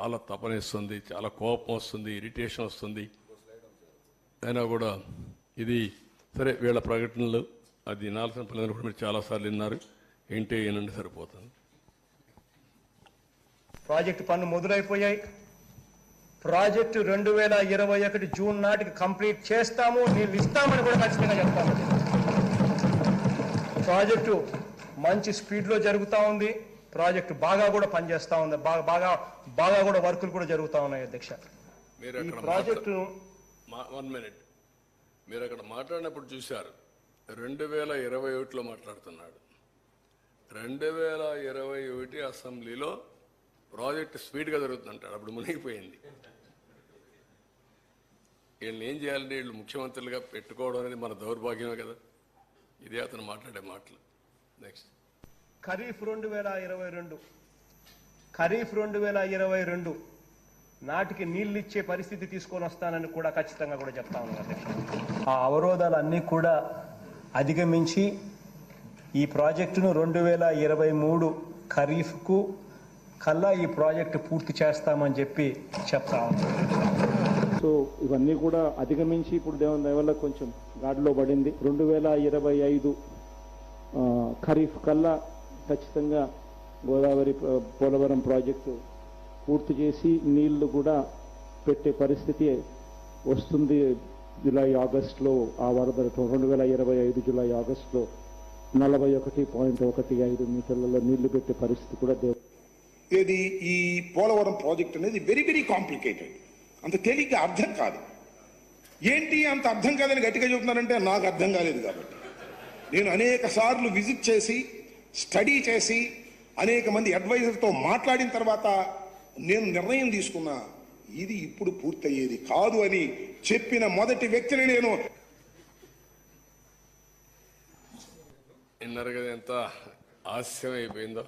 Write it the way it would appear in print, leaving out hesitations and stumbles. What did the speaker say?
చాలా తపనిస్తుంది, చాలా కోపం వస్తుంది, ఇరిటేషన్ వస్తుంది. అయినా కూడా ఇది సరే, వీళ్ళ ప్రకటనలు అది వినాల్సిన పనులు కూడా మీరు చాలాసార్లు విన్నారు. ఏంటి ఏనండి సరిపోతుంది. ప్రాజెక్టు పనులు మొదలైపోయాయి. ప్రాజెక్టు 2021 జూన్ నాటికి కంప్లీట్ చేస్తాము, నీళ్ళు ఇస్తామని కూడా ఖచ్చితంగా చెప్తాము. ప్రాజెక్టు మంచి స్పీడ్లో జరుగుతూ ఉంది. ప్రాజెక్టు బాగా కూడా పనిచేస్తూ ఉంది. బాగా కూడా వర్కులు కూడా జరుగుతూ ఉన్నాయి. అధ్యక్ష, ఈ ప్రాజెక్టు 1 మినిట్ మీరు అక్కడ మాట్లాడినప్పుడు చూశారు. 2021లో మాట్లాడుతున్నాడు. 2021 అసెంబ్లీలో ప్రాజెక్టు స్పీడ్గా జరుగుతుందంటాడు. అప్పుడు మునిగిపోయింది. వీళ్ళని ఏం చేయాలంటే వీళ్ళు ముఖ్యమంత్రులుగా పెట్టుకోవడం అనేది మన దౌర్భాగ్యమే కదా. ఇదే అతను మాట్లాడే మాటలు. నెక్స్ట్ ఖరీఫ్ 2022 నాటికి నీళ్ళు ఇచ్చే పరిస్థితి తీసుకొని వస్తానని కూడా ఖచ్చితంగా కూడా చెప్తా ఉన్నాను అధ్యక్ష. ఆ అవరోధాలన్నీ కూడా అధిగమించి ఈ ప్రాజెక్టును 2023 ఖరీఫ్కు కల్లా ఈ ప్రాజెక్టు పూర్తి చేస్తామని చెప్పి చెప్తా ఉన్నాను. సో ఇవన్నీ కూడా అధిగమించి ఇప్పుడు దేవుని దయ వల్ల కొంచెం గాడిలో పడింది. 2025 ఖరీఫ్ కల్లా ఖచ్చితంగా గోదావరి పోలవరం ప్రాజెక్టు పూర్తి చేసి నీళ్లు కూడా పెట్టే పరిస్థితి వస్తుంది. జూలై ఆగస్టులో ఆ వరదలతో 2025 జూలై ఆగస్టులో 41.15 మీటర్లలో నీళ్లు పెట్టే పరిస్థితి కూడా ఇది ఈ పోలవరం ప్రాజెక్ట్ అనేది వెరీ వెరీ కాంప్లికేటెడ్. అంత తేలిగ్గా అర్థం కాదు. ఏంటి అంత అర్థం కాదని గట్టిగా చెబుతున్నారంటే నాకు అర్థం కాలేదు. కాబట్టి నేను అనేక సార్లు విజిట్ చేసి స్టడీ చేసి అనేక మంది అడ్వైజర్తో మాట్లాడిన తర్వాత నేను నిర్ణయం తీసుకున్నా, ఇది ఇప్పుడు పూర్తయ్యేది కాదు అని చెప్పిన మొదటి వ్యక్తిని నేను. విన్నారు కదా ఎంత ఆలస్యం అయిపోయిందో.